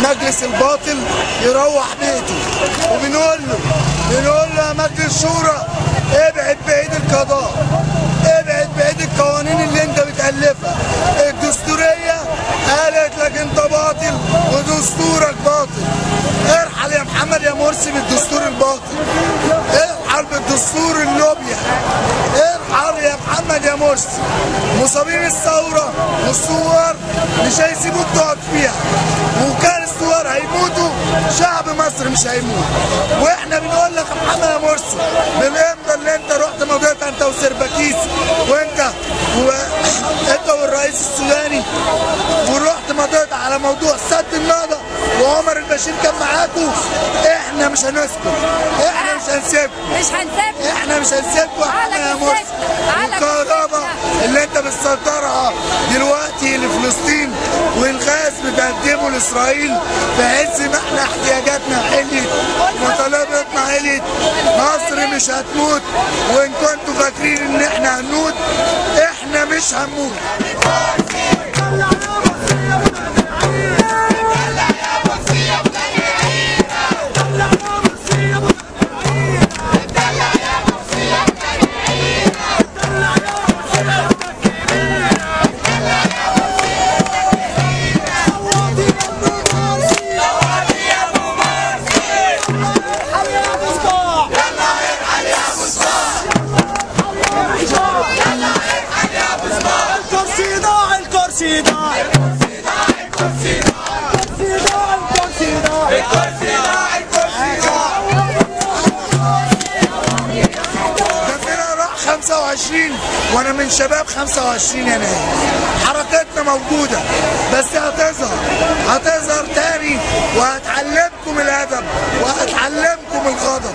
مجلس الباطل يروح بيته. وبنقول له يا مجلس الشورى ابعد بعيد القضاء، ابعد بعيد القوانين اللي انت بتألفها. الدستورية قالت لك انت باطل ودستورك باطل. ارحل يا محمد يا مرسي بالدستور الباطل، ارحل بالدستور اللوبيا، ارحل يا محمد يا مرسي. مصابين الثورة والثوار مش هيسيبوك تقعد فيها، وكان الثوار هيموتوا شعب مصر مش هيموت. واحنا بنقول لك يا محمد يا مرسي بالامضاء اللي انت رحت مضيتها انت وسربكيس وانت والرئيس السوداني، ورحت مضيت على موضوع سد النهضه وعمر البشير كان معاكم، احنا مش هنسكت، احنا مش هنسيبكم، احنا مش هنسيبكم يا محمد يا مرسي. والكهرباء اللي انت بتصدرها دلوقتي لفلسطين والغاز بتقدمه لاسرائيل في عز ما احنا احتياجاتنا عليت ومطالباتنا عليت. مصر مش هتموت، وان كنتوا فاكرين ان احنا هنموت احنا مش هنموت. وانا من شباب 25 يناير، حركتنا موجوده بس هتظهر تاني، وهتعلمكم الادب وهتعلمكم الغضب.